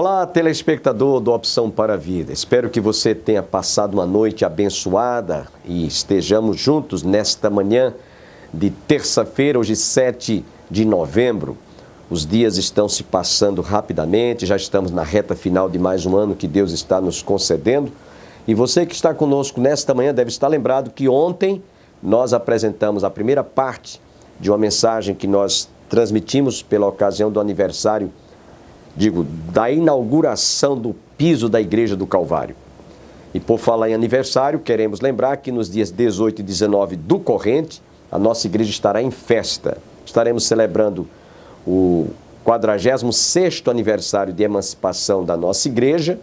Olá, telespectador do Opção para a Vida. Espero que você tenha passado uma noite abençoada e estejamos juntos nesta manhã de terça-feira, hoje 7 de novembro. Os dias estão se passando rapidamente, já estamos na reta final de mais um ano que Deus está nos concedendo. E você que está conosco nesta manhã deve estar lembrado que ontem nós apresentamos a primeira parte de uma mensagem que nós transmitimos pela ocasião do aniversário, da inauguração do piso da Igreja do Calvário. E por falar em aniversário, queremos lembrar que nos dias 18 e 19 do corrente, a nossa igreja estará em festa. Estaremos celebrando o 46º aniversário de emancipação da nossa igreja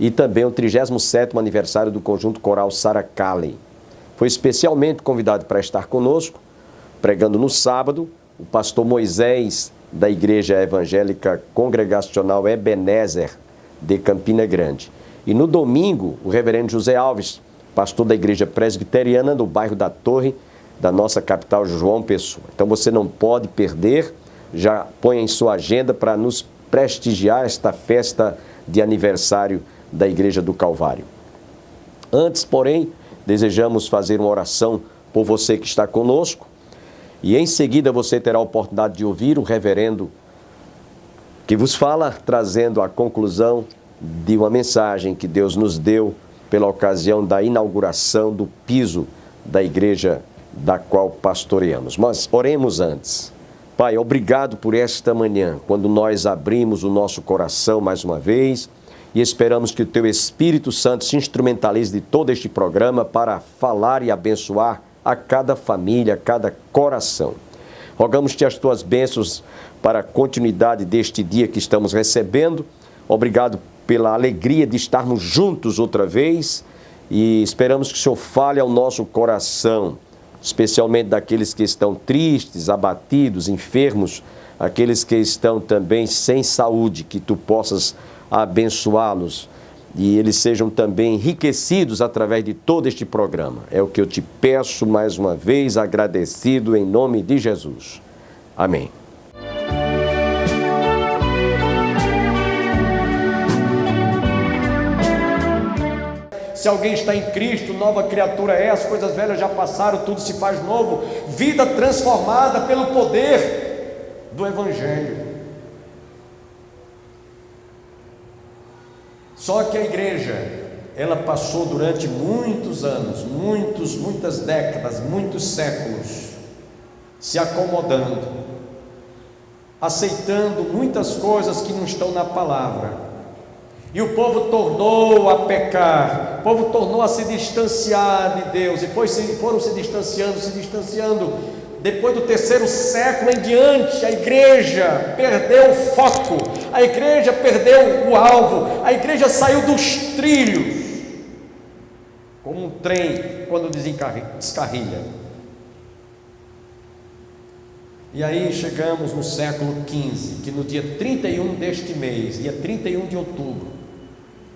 e também o 37º aniversário do conjunto coral Sarah Calley. Foi especialmente convidado para estar conosco, pregando no sábado, o pastor Moisés, da Igreja Evangélica Congregacional Ebenezer, de Campina Grande. E no domingo, o reverendo José Alves, pastor da Igreja Presbiteriana, no bairro da Torre, da nossa capital, João Pessoa. Então você não pode perder, já põe em sua agenda para nos prestigiar esta festa de aniversário da Igreja do Calvário. Antes, porém, desejamos fazer uma oração por você que está conosco, e em seguida você terá a oportunidade de ouvir o reverendo que vos fala, trazendo a conclusão de uma mensagem que Deus nos deu pela ocasião da inauguração do piso da igreja da qual pastoreamos. Mas oremos antes. Pai, obrigado por esta manhã, quando nós abrimos o nosso coração mais uma vez e esperamos que o Teu Espírito Santo se instrumentalize de todo este programa para falar e abençoar a cada família, a cada coração. Rogamos-te as tuas bênçãos para a continuidade deste dia que estamos recebendo. Obrigado pela alegria de estarmos juntos outra vez e esperamos que o Senhor fale ao nosso coração, especialmente daqueles que estão tristes, abatidos, enfermos, aqueles que estão também sem saúde, que tu possas abençoá-los e eles sejam também enriquecidos através de todo este programa. É o que eu te peço mais uma vez, agradecido em nome de Jesus. Amém. Se alguém está em Cristo, nova criatura é, as coisas velhas já passaram, tudo se faz novo, vida transformada pelo poder do Evangelho. Só que a igreja, ela passou durante muitos anos, muitas décadas, muitos séculos, se acomodando, aceitando muitas coisas que não estão na palavra. E o povo tornou a pecar, o povo tornou a se distanciar de Deus, e foram se distanciando. Depois do 3º século em diante, a igreja perdeu o foco, a igreja perdeu o alvo, a igreja saiu dos trilhos, como um trem quando descarrilha. E aí chegamos no século XV, que no dia 31 deste mês, dia 31 de outubro,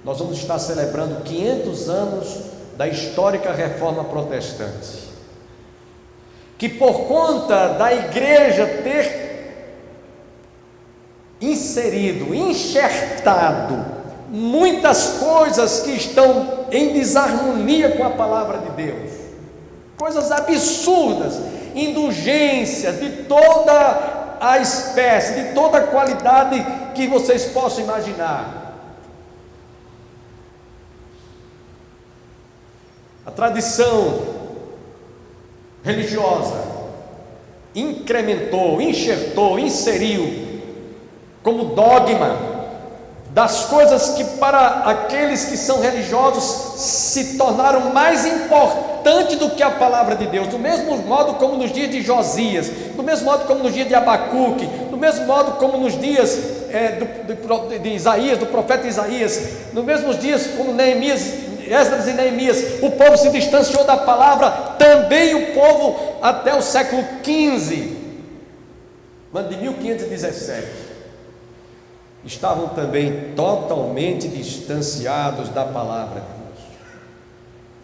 nós vamos estar celebrando 500 anos da histórica Reforma Protestante, que por conta da igreja ter inserido, enxertado muitas coisas que estão em desarmonia com a palavra de Deus, coisas absurdas, indulgências de toda a espécie, de toda a qualidade que vocês possam imaginar. A tradição religiosa incrementou, enxertou, inseriu como dogma das coisas que para aqueles que são religiosos se tornaram mais importantes do que a palavra de Deus, do mesmo modo como nos dias de Josias, do mesmo modo como nos dias de Abacuque, do mesmo modo como nos dias de Isaías, do profeta Isaías, nos mesmos dias como Neemias, Esdras e Neemias, o povo se distanciou da palavra, também o povo até o século XV, mas de 1517, estavam também totalmente distanciados da palavra de Deus,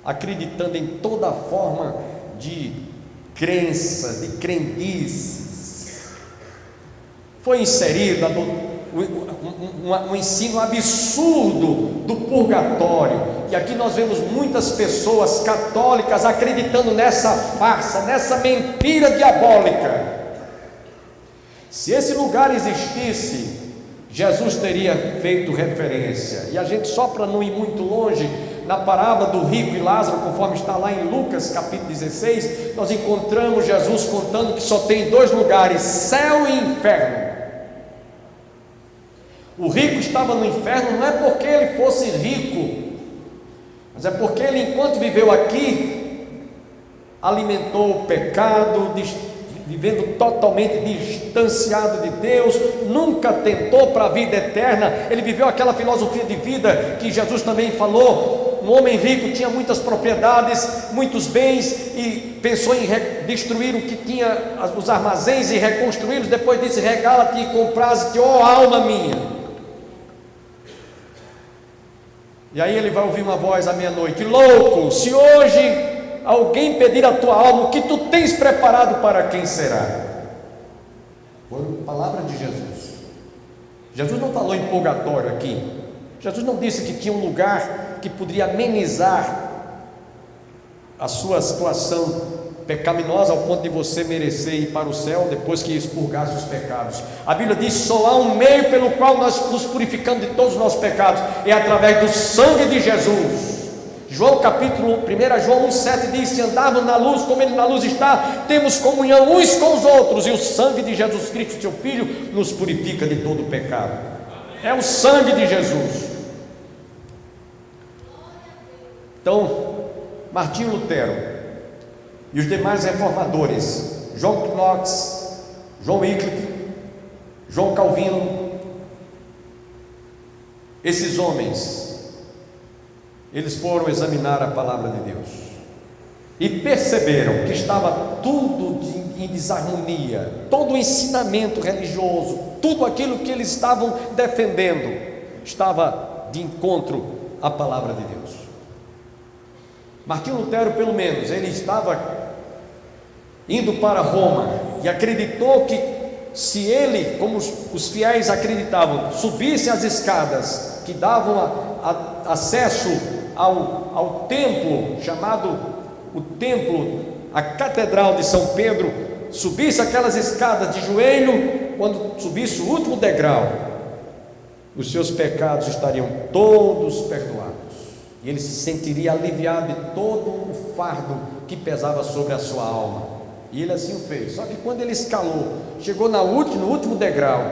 acreditando em toda forma de crenças, de crendices. Foi inserido um ensino absurdo do purgatório. E aqui nós vemos muitas pessoas católicas acreditando nessa farsa, nessa mentira diabólica. Se esse lugar existisse, Jesus teria feito referência. E a gente, só para não ir muito longe, na parábola do rico e Lázaro, conforme está lá em Lucas capítulo 16, nós encontramos Jesus contando que só tem dois lugares, céu e inferno. O rico estava no inferno não é porque ele fosse rico, mas é porque ele, enquanto viveu aqui, alimentou o pecado, vivendo totalmente distanciado de Deus, nunca tentou para a vida eterna. Ele viveu aquela filosofia de vida que Jesus também falou. Um homem rico tinha muitas propriedades, muitos bens, e pensou em destruir o que tinha, os armazéns, e reconstruí-los. Depois disse: regala-te e compraste, ó alma minha. E aí ele vai ouvir uma voz à meia-noite: louco, se hoje alguém pedir a tua alma, o que tu tens preparado para quem será? Foi a palavra de Jesus. Jesus não falou em purgatório aqui. Jesus não disse que tinha um lugar que poderia amenizar a sua situação pecaminosa ao ponto de você merecer ir para o céu depois que expurgasse os pecados. A Bíblia diz: só há um meio pelo qual nós nos purificamos de todos os nossos pecados, é através do sangue de Jesus. João capítulo 1 João 1,7 diz: se andarmos na luz como Ele na luz está, temos comunhão uns com os outros, e o sangue de Jesus Cristo, seu Filho, nos purifica de todo o pecado. É o sangue de Jesus. Então, Martinho Lutero e os demais reformadores, John Knox, John Wycliffe, João Calvino, esses homens, eles foram examinar a palavra de Deus e perceberam que estava tudo em desarmonia, todo o ensinamento religioso, tudo aquilo que eles estavam defendendo, estava de encontro à palavra de Deus. Martinho Lutero, pelo menos, ele estava indo para Roma e acreditou que se ele, como os fiéis acreditavam, subisse as escadas que davam acesso ao templo, chamado o templo, a Catedral de São Pedro, subisse aquelas escadas de joelho, quando subisse o último degrau, os seus pecados estariam todos perdoados. E ele se sentiria aliviado de todo o fardo que pesava sobre a sua alma. E ele assim o fez. Só que quando ele escalou, chegou no último degrau,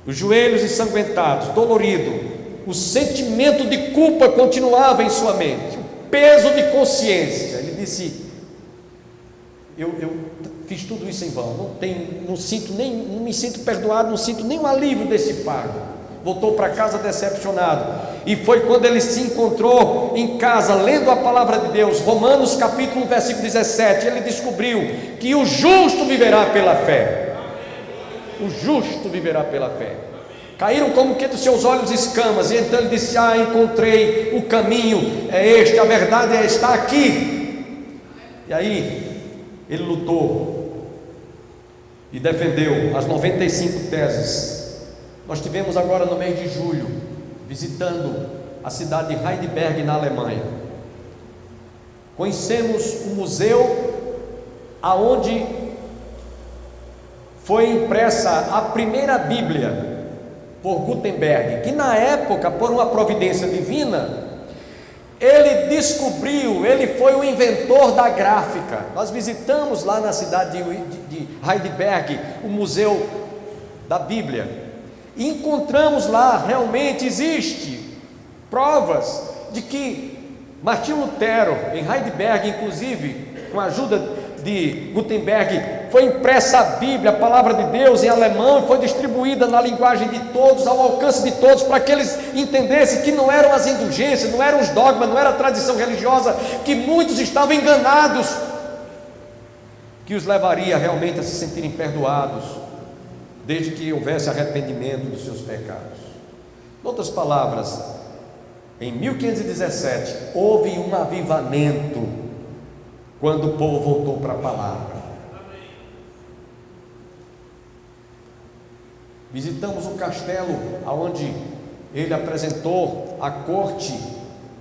os joelhos ensanguentados, dolorido, o sentimento de culpa continuava em sua mente, o peso de consciência. Ele disse: eu fiz tudo isso em vão, não me sinto perdoado, não sinto nem um alívio desse fardo. Voltou para casa decepcionado. E foi quando ele se encontrou em casa, lendo a palavra de Deus, Romanos capítulo 1, versículo 17, ele descobriu que o justo viverá pela fé. O justo viverá pela fé. Caíram como que dos seus olhos escamas, e então ele disse: encontrei o caminho, é este, a verdade está aqui. E aí, ele lutou e defendeu as 95 teses. Nós tivemos agora no mês de julho, visitando a cidade de Heidelberg, na Alemanha. Conhecemos o museu aonde foi impressa a primeira Bíblia por Gutenberg, que na época, por uma providência divina, ele descobriu, ele foi o inventor da gráfica. Nós visitamos lá na cidade de Heidelberg o museu da Bíblia. E encontramos lá, realmente existe provas de que Martinho Lutero, em Heidelberg, inclusive com a ajuda de Gutenberg, foi impressa a Bíblia, a palavra de Deus em alemão, e foi distribuída na linguagem de todos, ao alcance de todos, para que eles entendessem que não eram as indulgências, não eram os dogmas, não era a tradição religiosa, que muitos estavam enganados, que os levaria realmente a se sentirem perdoados, desde que houvesse arrependimento dos seus pecados. Em outras palavras, em 1517 houve um avivamento quando o povo voltou para a palavra. Visitamos o castelo onde ele apresentou à corte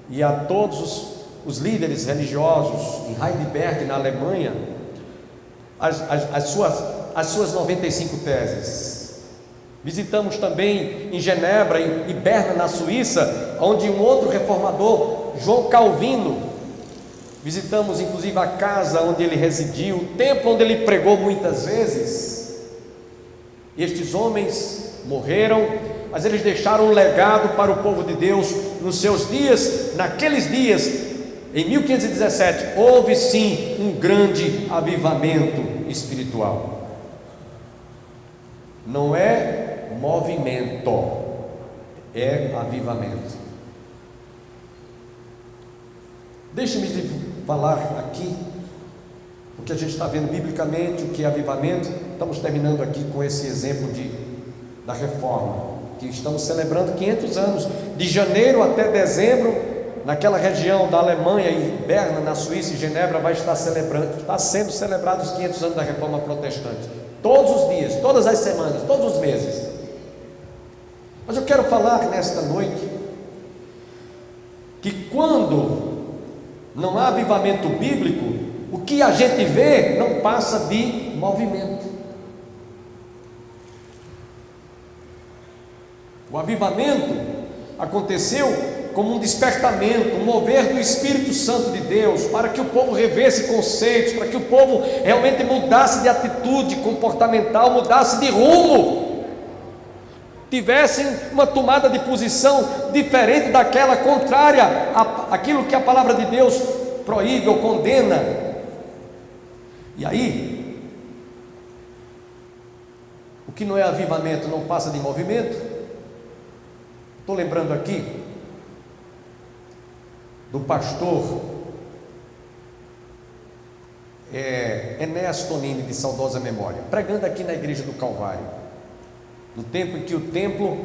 e a todos os líderes religiosos em Heidelberg, na Alemanha, as suas 95 teses. Visitamos também em Genebra e Berna, na Suíça, onde um outro reformador, João Calvino. Visitamos inclusive a casa onde ele residiu, o templo onde ele pregou muitas vezes. Estes homens morreram, mas eles deixaram um legado para o povo de Deus nos seus dias. Naqueles dias, em 1517, houve sim um grande avivamento espiritual. Não é movimento, é avivamento. Deixe-me falar aqui, porque a gente está vendo biblicamente o que é avivamento. Estamos terminando aqui com esse exemplo da reforma, que estamos celebrando 500 anos, de janeiro até dezembro, naquela região da Alemanha, em Berna, na Suíça e Genebra, está sendo celebrados os 500 anos da reforma protestante, todos os dias, todas as semanas, todos os meses. Mas eu quero falar nesta noite, que quando não há avivamento bíblico, o que a gente vê não passa de movimento. O avivamento aconteceu como um despertamento, um mover do Espírito Santo de Deus, para que o povo revesse conceitos, para que o povo realmente mudasse de atitude comportamental, mudasse de rumo, tivessem uma tomada de posição diferente daquela, contrária àquilo que a palavra de Deus proíbe ou condena. E aí, o que não é avivamento não passa de movimento. Estou lembrando aqui do pastor Enéas Tonini, de saudosa memória, pregando aqui na igreja do Calvário, no tempo em que o templo,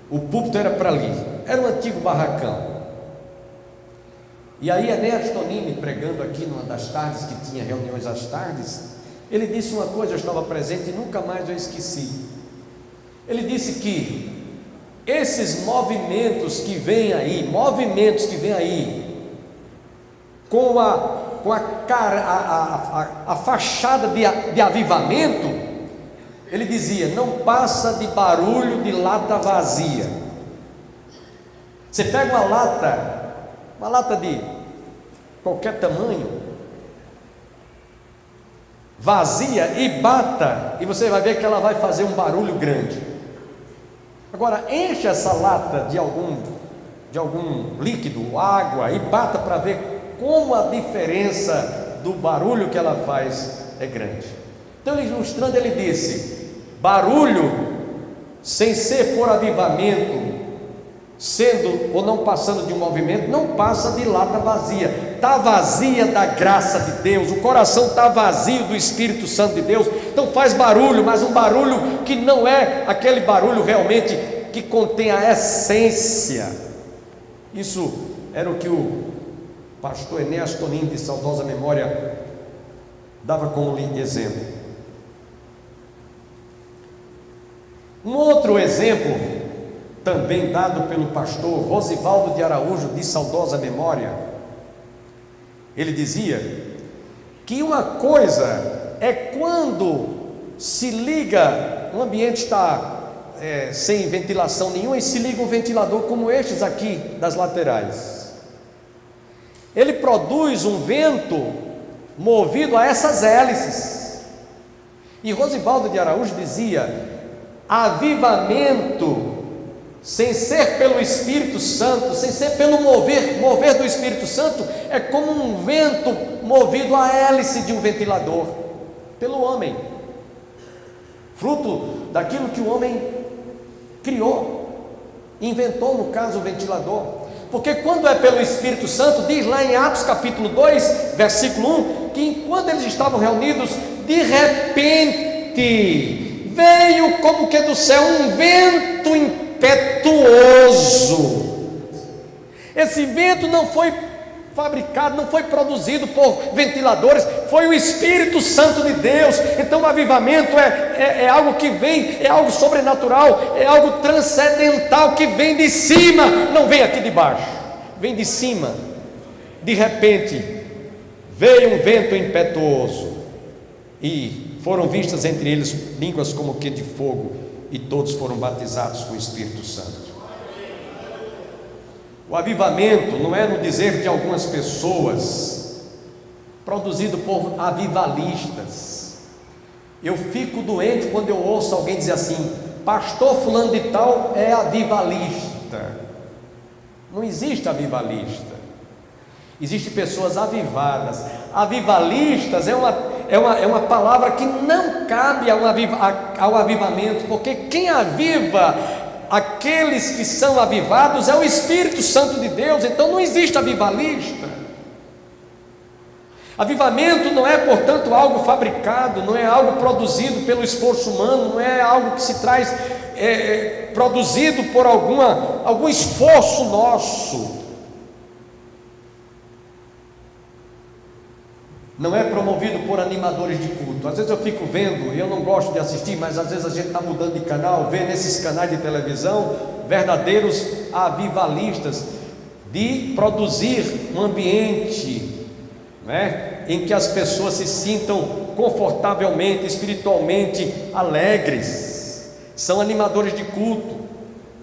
o púlpito era para ali, era um antigo barracão. E aí Enéas Tonini, pregando aqui numa das tardes, que tinha reuniões às tardes, ele disse uma coisa, eu estava presente e nunca mais eu esqueci. Ele disse que esses movimentos que vêm aí, com a fachada de avivamento, ele dizia, não passa de barulho de lata vazia. Você pega uma lata de qualquer tamanho, vazia, e bata, e você vai ver que ela vai fazer um barulho grande. Agora, enche essa lata de algum líquido, água, e bata para ver como a diferença do barulho que ela faz é grande. Então, ele ilustrando, ele disse, barulho sem ser por avivamento, sendo ou não passando de um movimento, não passa de lata vazia. Está vazia da graça de Deus, o coração está vazio do Espírito Santo de Deus, então faz barulho, mas um barulho que não é aquele barulho realmente que contém a essência. Isso era o que o pastor Enéas Tonini, de saudosa memória, dava como exemplo. Um outro exemplo, também dado pelo pastor Rosivaldo de Araújo, de saudosa memória, ele dizia que uma coisa é quando se liga, o ambiente está sem ventilação nenhuma, e se liga um ventilador como estes aqui das laterais. Ele produz um vento movido a essas hélices. E Rosivaldo de Araújo dizia, avivamento sem ser pelo Espírito Santo, sem ser pelo mover do Espírito Santo, é como um vento movido à hélice de um ventilador, pelo homem, fruto daquilo que o homem criou, inventou, no caso, o ventilador. Porque quando é pelo Espírito Santo, diz lá em Atos capítulo 2, versículo 1, que enquanto eles estavam reunidos, de repente veio como que do céu um vento impetuoso. Esse vento não foi fabricado, não foi produzido por ventiladores, foi o Espírito Santo de Deus. Então o avivamento é algo que vem, é algo sobrenatural, é algo transcendental que vem de cima, não vem aqui de baixo, vem de cima. De repente veio um vento impetuoso e foram vistas entre eles línguas como que de fogo, e todos foram batizados com o Espírito Santo. O avivamento não é no dizer de algumas pessoas, produzido por avivalistas. Eu fico doente quando eu ouço alguém dizer assim: pastor fulano de tal é avivalista. Não existe avivalista. Existem pessoas avivadas. Avivalistas é uma palavra que não cabe ao avivamento, porque quem aviva aqueles que são avivados é o Espírito Santo de Deus. Então não existe avivalista. Avivamento não é, portanto, algo fabricado, não é algo produzido pelo esforço humano, não é algo que se traz produzido por algum esforço nosso. Não é promovido por animadores de culto. Às vezes eu fico vendo, e eu não gosto de assistir, mas às vezes a gente está mudando de canal, vê nesses canais de televisão verdadeiros avivalistas, de produzir um ambiente, né, em que as pessoas se sintam confortavelmente, espiritualmente alegres. São animadores de culto,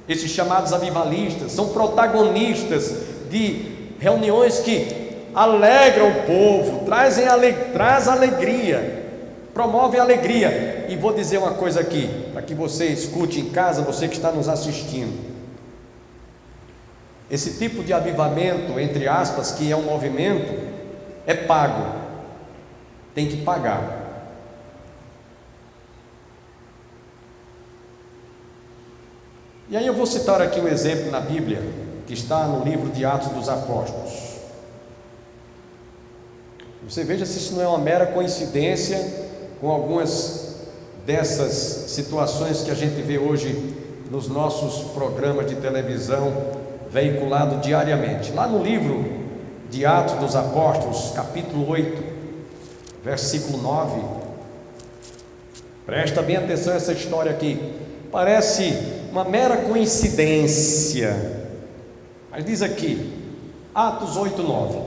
esses chamados avivalistas, são protagonistas de reuniões que alegram o povo, traz alegria, promove alegria. E vou dizer uma coisa aqui, para que você escute em casa, você que está nos assistindo: esse tipo de avivamento, entre aspas, que é um movimento, é pago, tem que pagar. E aí eu vou citar aqui um exemplo na Bíblia, que está no livro de Atos dos Apóstolos. Você veja se isso não é uma mera coincidência com algumas dessas situações que a gente vê hoje nos nossos programas de televisão veiculado diariamente. Lá no livro de Atos dos Apóstolos, capítulo 8, versículo 9, presta bem atenção a essa história aqui. Parece uma mera coincidência, mas diz aqui, Atos 8, 9: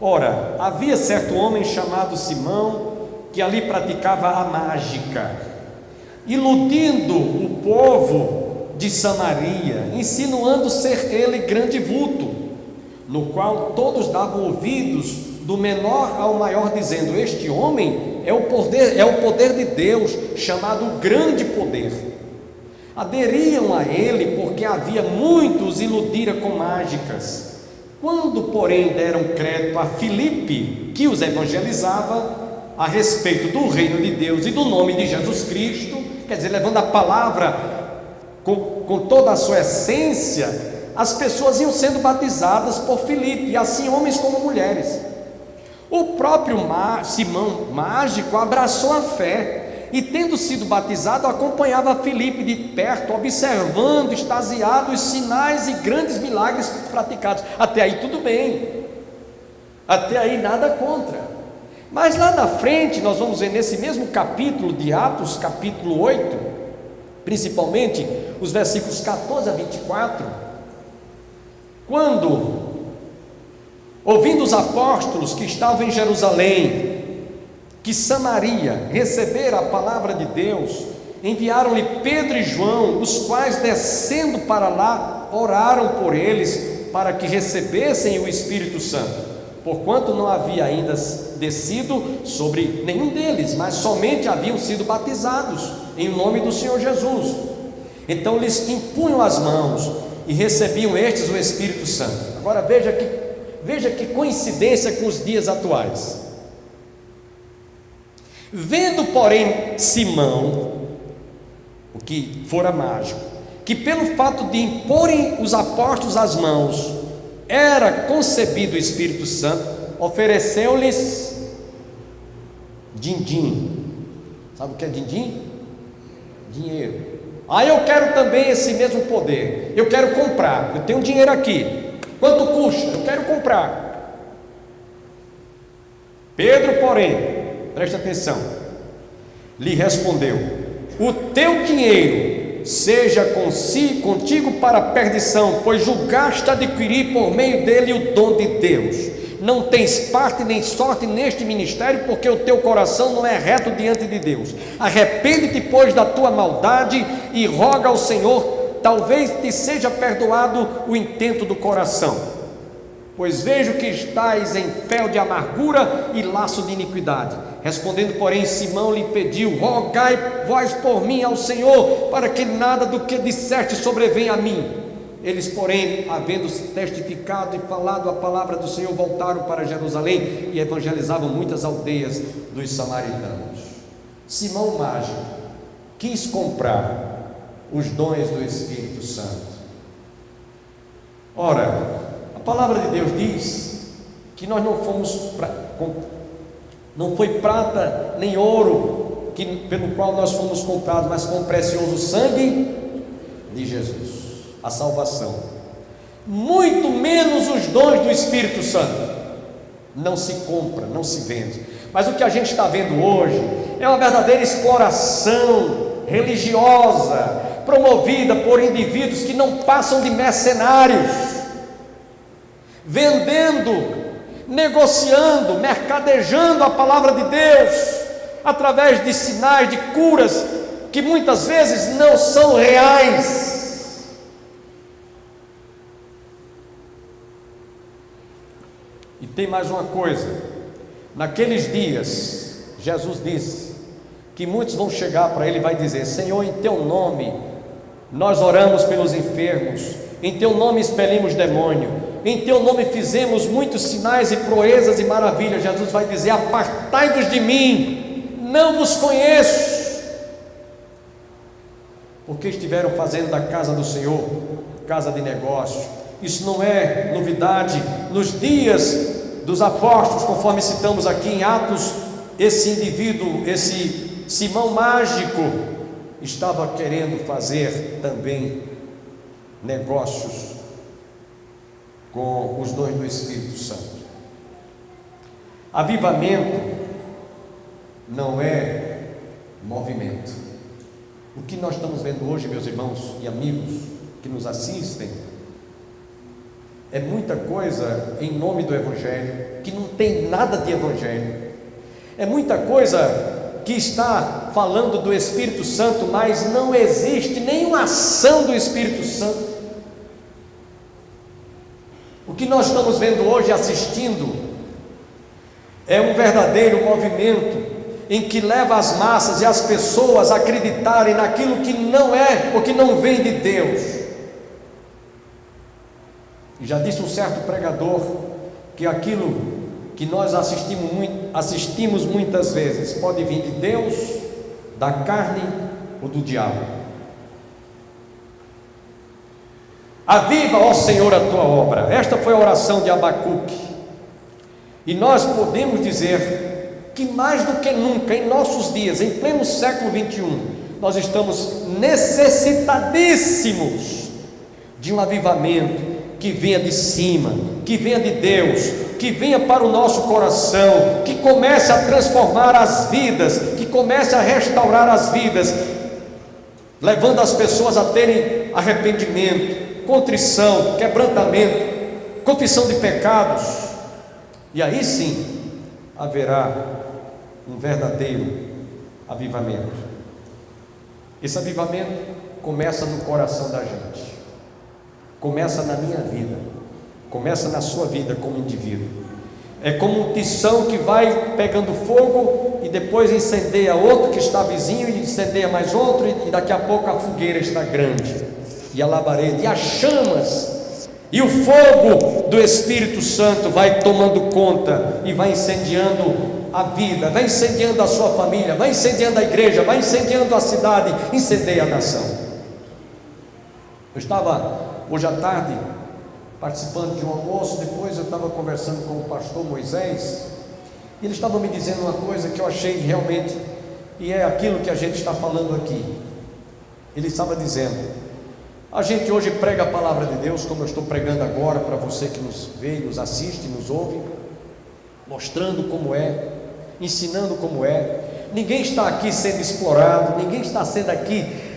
ora, havia certo homem chamado Simão, que ali praticava a mágica, iludindo o povo de Samaria, insinuando ser ele grande vulto, no qual todos davam ouvidos, do menor ao maior, dizendo: este homem é o poder de Deus, chamado grande poder. Aderiam a ele, porque havia muitos iludira com mágicas. Quando, porém, deram crédito a Filipe, que os evangelizava a respeito do reino de Deus e do nome de Jesus Cristo, quer dizer, levando a palavra com toda a sua essência, as pessoas iam sendo batizadas por Filipe, e assim homens como mulheres. O próprio Simão mágico abraçou a fé, e tendo sido batizado, acompanhava Filipe de perto, observando, extasiado, os sinais e grandes milagres praticados. Até aí tudo bem, até aí nada contra. Mas lá na frente nós vamos ver, nesse mesmo capítulo de Atos, capítulo 8, principalmente os versículos 14 a 24, quando, ouvindo os apóstolos que estavam em Jerusalém, que Samaria recebera a palavra de Deus, enviaram-lhe Pedro e João, os quais, descendo para lá, oraram por eles, para que recebessem o Espírito Santo, porquanto não havia ainda descido sobre nenhum deles, mas somente haviam sido batizados em nome do Senhor Jesus. Então lhes impunham as mãos e recebiam estes o Espírito Santo. Agora veja que coincidência com os dias atuais. Vendo, porém, Simão, o que fora mágico, que pelo fato de imporem os apóstolos as mãos, era concebido o Espírito Santo, ofereceu-lhes din-din. Sabe o que é din-din? Dinheiro. Eu quero também esse mesmo poder, eu quero comprar, eu tenho dinheiro aqui, quanto custa? Eu quero comprar. Pedro, porém, preste atenção, lhe respondeu: o teu dinheiro seja contigo para a perdição, pois julgaste adquirir por meio dele o dom de Deus. Não tens parte nem sorte neste ministério, porque o teu coração não é reto diante de Deus. Arrepende-te, pois, da tua maldade e roga ao Senhor, talvez te seja perdoado o intento do coração. Pois vejo que estais em fel de amargura e laço de iniquidade. Respondendo, porém, Simão lhe pediu: rogai vós por mim ao Senhor, para que nada do que disseste sobrevenha a mim. Eles, porém, havendo testificado e falado a palavra do Senhor, voltaram para Jerusalém e evangelizavam muitas aldeias dos samaritanos. Simão Mágico quis comprar os dons do Espírito Santo. Ora, a palavra de Deus diz que nós não foi prata nem ouro pelo qual nós fomos comprados, mas com o precioso sangue de Jesus. A salvação, muito menos os dons do Espírito Santo, não se compra, não se vende. Mas o que a gente está vendo hoje é uma verdadeira exploração religiosa, promovida por indivíduos que não passam de mercenários, vendendo, negociando, mercadejando a palavra de Deus, através de sinais, de curas, que muitas vezes não são reais. E tem mais uma coisa: naqueles dias, Jesus disse que muitos vão chegar para Ele e vai dizer: Senhor, em Teu nome nós oramos pelos enfermos, em Teu nome expelimos demônio, em Teu nome fizemos muitos sinais e proezas e maravilhas. Jesus vai dizer: apartai-vos de mim, não vos conheço, porque estiveram fazendo da casa do Senhor casa de negócio. Isso não é novidade. Nos dias dos apóstolos, conforme citamos aqui em Atos, esse indivíduo, esse Simão Mágico, estava querendo fazer também negócios com os dons do Espírito Santo. Avivamento não é movimento. O que nós estamos vendo hoje, meus irmãos e amigos que nos assistem, é muita coisa em nome do Evangelho, que não tem nada de Evangelho. É muita coisa que está falando do Espírito Santo, mas não existe nenhuma ação do Espírito Santo. O que nós estamos vendo hoje, assistindo, é um verdadeiro movimento em que leva as massas e as pessoas a acreditarem naquilo que não é ou que não vem de Deus. E já disse um certo pregador que aquilo que nós assistimos muitas vezes pode vir de Deus, da carne ou do diabo. Aviva, ó Senhor, a tua obra. Esta foi a oração de Abacuque. E nós podemos dizer que mais do que nunca, em nossos dias, em pleno século 21, nós estamos necessitadíssimos de um avivamento que venha de cima, que venha de Deus, que venha para o nosso coração, que comece a transformar as vidas, que comece a restaurar as vidas, levando as pessoas a terem arrependimento, contrição, quebrantamento, confissão de pecados, e aí sim haverá um verdadeiro avivamento. Esse avivamento começa no coração da gente, começa na minha vida, começa na sua vida como indivíduo. É como um tição que vai pegando fogo e depois incendeia outro que está vizinho, e incendeia mais outro, e daqui a pouco a fogueira está grande, e a labareda, e as chamas, e o fogo do Espírito Santo vai tomando conta e vai incendiando a vida, vai incendiando a sua família, vai incendiando a igreja, vai incendiando a cidade, incendeia a nação. Eu estava hoje à tarde participando de um almoço, depois eu estava conversando com o pastor Moisés, e ele estava me dizendo uma coisa que eu achei realmente, e é aquilo que a gente está falando aqui. Ele estava dizendo: a gente hoje prega a palavra de Deus, como eu estou pregando agora para você que nos vê, nos assiste, nos ouve, mostrando como é, ensinando como é. Ninguém está aqui sendo explorado, ninguém está sendo aqui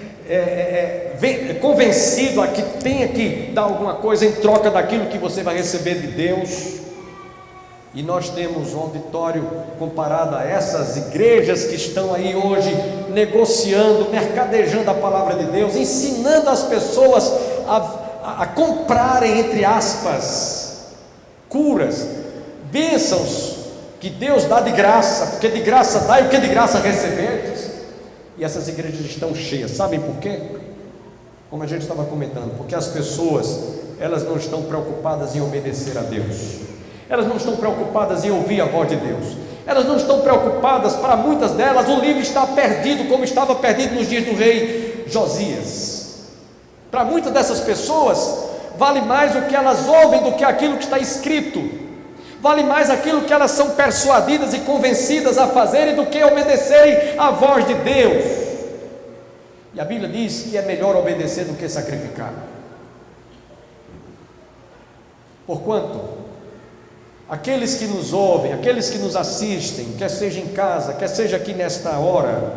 convencido a que tenha que dar alguma coisa em troca daquilo que você vai receber de Deus. E nós temos um auditório comparado a essas igrejas que estão aí hoje negociando, mercadejando a palavra de Deus, ensinando as pessoas a comprarem, entre aspas, curas, bênçãos que Deus dá de graça, porque de graça dá e o que de graça receberdes. E essas igrejas estão cheias, sabem por quê? Como a gente estava comentando, porque as pessoas, elas não estão preocupadas em obedecer a Deus, elas não estão preocupadas em ouvir a voz de Deus, elas não estão preocupadas, para muitas delas o livro está perdido, como estava perdido nos dias do rei Josias. Para muitas dessas pessoas, vale mais o que elas ouvem do que aquilo que está escrito, vale mais aquilo que elas são persuadidas e convencidas a fazerem do que obedecerem à voz de Deus. E a Bíblia diz que é melhor obedecer do que sacrificar. Porquanto, aqueles que nos ouvem, aqueles que nos assistem, quer seja em casa, quer seja aqui nesta hora,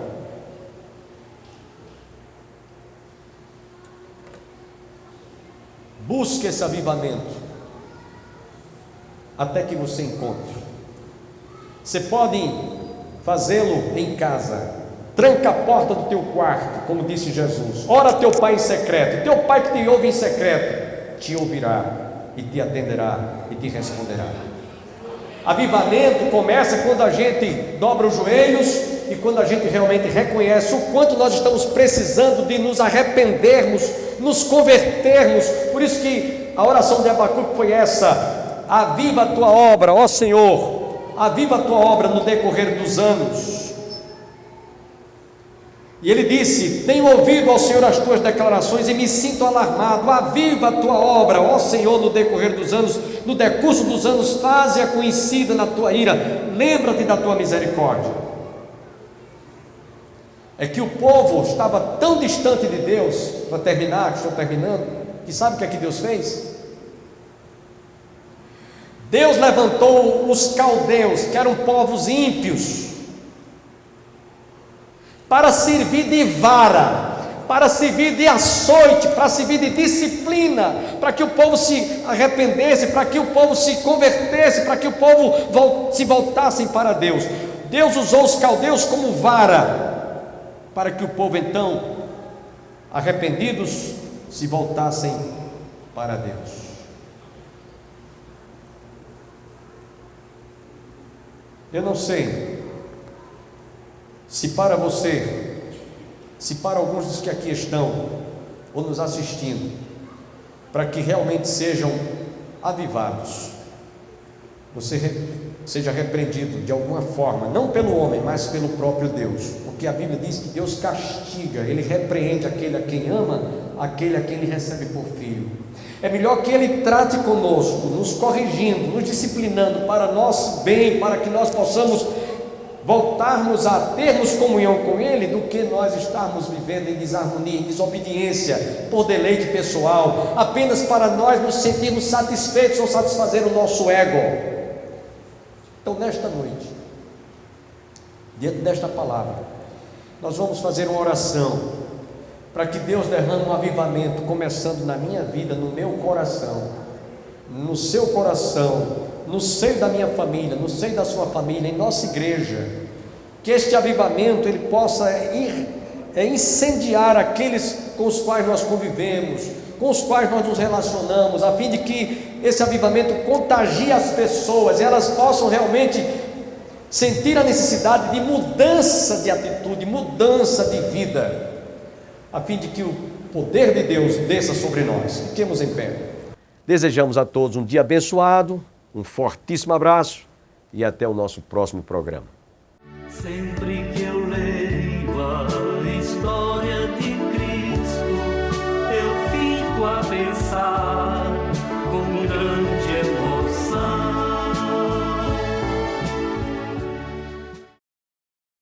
busque esse avivamento até que você encontre. Você pode fazê-lo em casa, tranca a porta do teu quarto, como disse Jesus, ora teu pai em secreto, teu pai que te ouve em secreto, te ouvirá e te atenderá e te responderá. Avivamento começa quando a gente dobra os joelhos e quando a gente realmente reconhece o quanto nós estamos precisando de nos arrependermos, nos convertermos. Por isso que a oração de Abacuque foi essa: aviva a tua obra, ó Senhor, aviva a tua obra no decorrer dos anos. E ele disse: tenho ouvido ao Senhor as tuas declarações e me sinto alarmado. Aviva a tua obra, ó Senhor, no decorrer dos anos, no decurso dos anos, faze-a conhecida na tua ira, lembra-te da tua misericórdia. É que o povo estava tão distante de Deus, para terminar, estou terminando, que sabe o que é que Deus fez? Deus levantou os caldeus, que eram povos ímpios, para servir de vara, para servir de açoite, para servir de disciplina, para que o povo se arrependesse, para que o povo se convertesse, para que o povo se voltassem para Deus. Deus usou os caldeus como vara, para que o povo então, arrependidos, se voltassem para Deus. Eu não sei se para você, se para alguns dos que aqui estão ou nos assistindo, para que realmente sejam avivados, você seja repreendido de alguma forma, não pelo homem, mas pelo próprio Deus, porque a Bíblia diz que Deus castiga, Ele repreende aquele a quem ama, aquele a quem Ele recebe por filho. É melhor que Ele trate conosco, nos corrigindo, nos disciplinando para nosso bem, para que nós possamos voltarmos a termos comunhão com Ele, do que nós estarmos vivendo em desarmonia, em desobediência, por deleite pessoal, apenas para nós nos sentirmos satisfeitos ou satisfazer o nosso ego. Então, nesta noite, diante desta palavra, nós vamos fazer uma oração, para que Deus derrame um avivamento, começando na minha vida, no meu coração, no seu coração, no seio da minha família, no seio da sua família, em nossa igreja, que este avivamento ele possa incendiar aqueles com os quais nós convivemos, com os quais nós nos relacionamos, a fim de que esse avivamento contagie as pessoas e elas possam realmente sentir a necessidade de mudança de atitude, mudança de vida, a fim de que o poder de Deus desça sobre nós. Fiquemos em pé. Desejamos a todos um dia abençoado, um fortíssimo abraço e até o nosso próximo programa. Sempre que